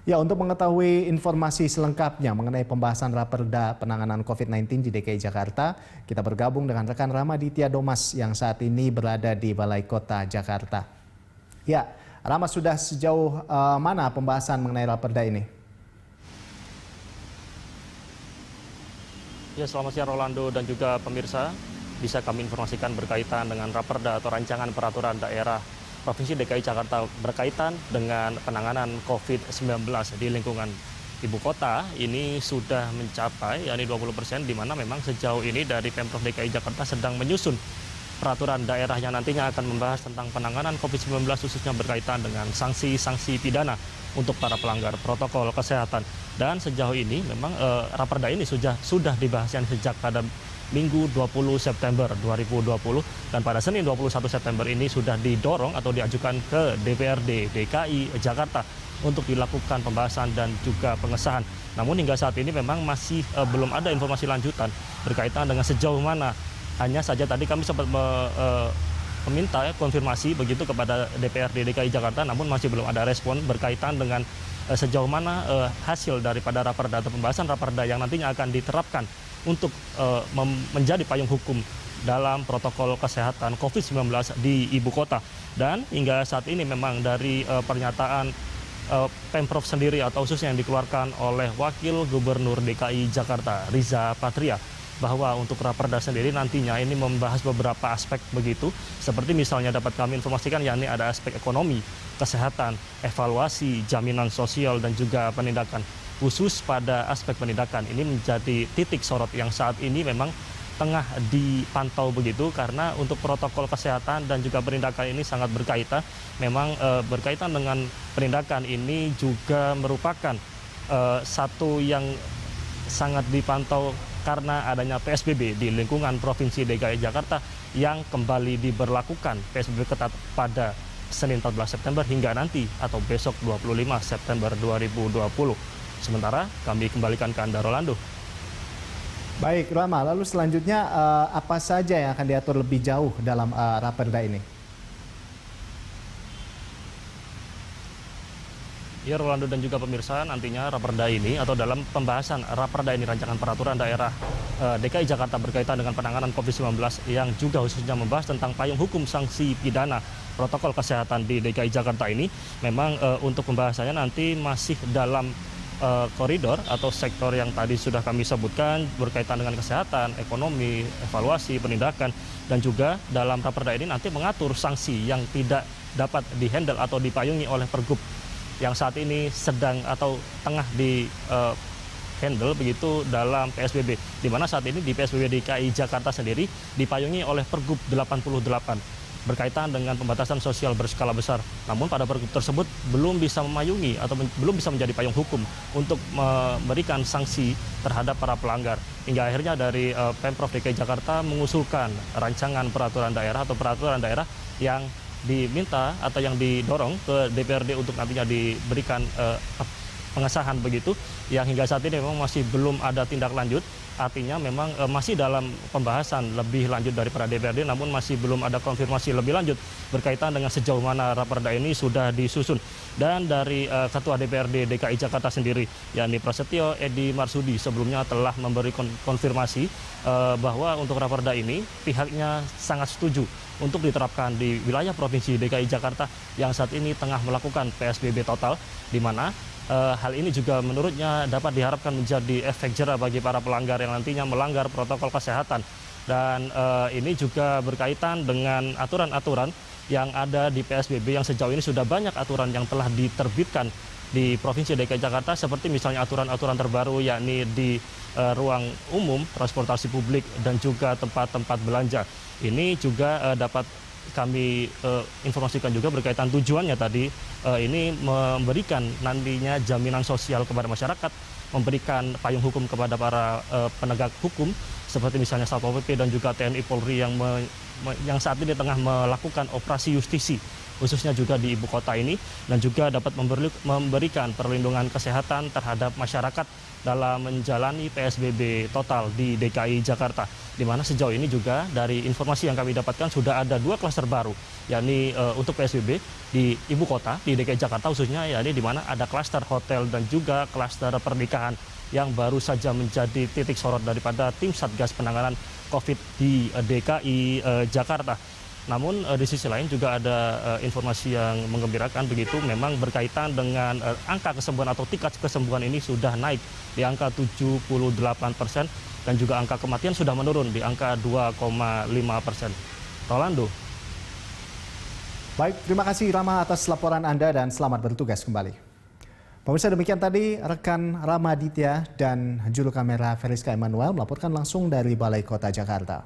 Ya, untuk mengetahui informasi selengkapnya mengenai pembahasan Raperda penanganan COVID-19 di DKI Jakarta, kita bergabung dengan rekan Ramaditya Domas yang saat ini berada di Balai Kota Jakarta. Ya, Rama, sudah sejauh mana pembahasan mengenai Raperda ini? Ya, selamat siang Rolando dan juga pemirsa. Bisa kami informasikan berkaitan dengan Raperda atau Rancangan Peraturan Daerah Provinsi DKI Jakarta berkaitan dengan penanganan COVID-19 di lingkungan ibu kota ini sudah mencapai yakni 20%, di mana memang sejauh ini dari Pemprov DKI Jakarta sedang menyusun peraturan daerah yang nantinya akan membahas tentang penanganan COVID-19 khususnya berkaitan dengan sanksi-sanksi pidana untuk para pelanggar protokol kesehatan. Dan sejauh ini memang Raperda ini sudah dibahas sejak pada Minggu 20 September 2020 dan pada Senin 21 September ini sudah didorong atau diajukan ke DPRD DKI Jakarta untuk dilakukan pembahasan dan juga pengesahan. Namun hingga saat ini memang masih belum ada informasi lanjutan berkaitan dengan sejauh mana. Hanya saja tadi kami sempat meminta konfirmasi begitu kepada DPRD DKI Jakarta, namun masih belum ada respon berkaitan dengan sejauh mana hasil daripada Raperda atau pembahasan Raperda yang nantinya akan diterapkan untuk menjadi payung hukum dalam protokol kesehatan COVID-19 di ibu kota. Dan hingga saat ini memang dari pernyataan Pemprov sendiri atau khususnya yang dikeluarkan oleh Wakil Gubernur DKI Jakarta Riza Patria, bahwa untuk Raperda sendiri nantinya ini membahas beberapa aspek begitu, seperti misalnya dapat kami informasikan yakni ada aspek ekonomi, kesehatan, evaluasi, jaminan sosial, dan juga penindakan. Khusus pada aspek penindakan ini menjadi titik sorot yang saat ini memang tengah dipantau begitu, karena untuk protokol kesehatan dan juga penindakan ini sangat berkaitan. Memang berkaitan dengan penindakan ini juga merupakan satu yang sangat dipantau karena adanya PSBB di lingkungan Provinsi DKI Jakarta yang kembali diberlakukan PSBB ketat pada Senin 14 September hingga nanti atau besok 25 September 2020. Sementara kami kembalikan ke Anda, Rolando. Baik, Rama, lalu selanjutnya apa saja yang akan diatur lebih jauh dalam Raperda ini? Ya, Rolando dan juga pemirsa, nantinya Raperda ini atau dalam pembahasan Raperda ini Rancangan Peraturan Daerah DKI Jakarta berkaitan dengan penanganan COVID-19 yang juga khususnya membahas tentang payung hukum sanksi pidana protokol kesehatan di DKI Jakarta ini, memang untuk pembahasannya nanti masih dalam koridor atau sektor yang tadi sudah kami sebutkan berkaitan dengan kesehatan, ekonomi, evaluasi, penindakan, dan juga dalam Raperda ini nanti mengatur sanksi yang tidak dapat dihandle atau dipayungi oleh Pergub yang saat ini sedang atau tengah di handle begitu dalam PSBB, di mana saat ini di PSBB DKI Jakarta sendiri dipayungi oleh Pergub 88 berkaitan dengan pembatasan sosial berskala besar. Namun pada Pergub tersebut belum bisa memayungi atau belum bisa menjadi payung hukum untuk memberikan sanksi terhadap para pelanggar. Hingga akhirnya dari Pemprov DKI Jakarta mengusulkan rancangan peraturan daerah atau peraturan daerah yang diminta atau yang didorong ke DPRD untuk nantinya diberikan pengesahan begitu, yang hingga saat ini memang masih belum ada tindak lanjut. Artinya memang masih dalam pembahasan lebih lanjut daripada DPRD, namun masih belum ada konfirmasi lebih lanjut berkaitan dengan sejauh mana Raperda ini sudah disusun. Dan dari Ketua DPRD DKI Jakarta sendiri, yakni Prasetyo Edi Marsudi, sebelumnya telah memberi konfirmasi bahwa untuk Raperda ini pihaknya sangat setuju untuk diterapkan di wilayah Provinsi DKI Jakarta yang saat ini tengah melakukan PSBB total, di mana hal ini juga menurutnya dapat diharapkan menjadi efek jera bagi para pelanggar yang nantinya melanggar protokol kesehatan. Dan ini juga berkaitan dengan aturan-aturan yang ada di PSBB yang sejauh ini sudah banyak aturan yang telah diterbitkan di Provinsi DKI Jakarta, seperti misalnya aturan-aturan terbaru yakni di ruang umum, transportasi publik, dan juga tempat-tempat belanja. Ini juga dapat kami informasikan juga berkaitan tujuannya tadi, ini memberikan nantinya jaminan sosial kepada masyarakat, memberikan payung hukum kepada para penegak hukum seperti misalnya Satpol PP dan juga TNI Polri yang yang saat ini tengah melakukan operasi justisi khususnya juga di ibu kota ini, dan juga dapat memberikan perlindungan kesehatan terhadap masyarakat dalam menjalani PSBB total di DKI Jakarta. Di mana sejauh ini juga dari informasi yang kami dapatkan sudah ada 2 klaster baru, yakni untuk PSBB di ibu kota, di DKI Jakarta khususnya, yakni di mana ada klaster hotel dan juga klaster pernikahan yang baru saja menjadi titik sorot daripada tim Satgas Penanganan COVID di DKI Jakarta. Namun di sisi lain juga ada informasi yang menggembirakan begitu, memang berkaitan dengan angka kesembuhan atau tingkat kesembuhan ini sudah naik di angka 78% dan juga angka kematian sudah menurun di angka 2,5%. Rolando. Baik, terima kasih Rama atas laporan Anda dan selamat bertugas kembali. Pemirsa, demikian tadi rekan Rama Aditya dan juru kamera Feriska Emanuel melaporkan langsung dari Balai Kota Jakarta.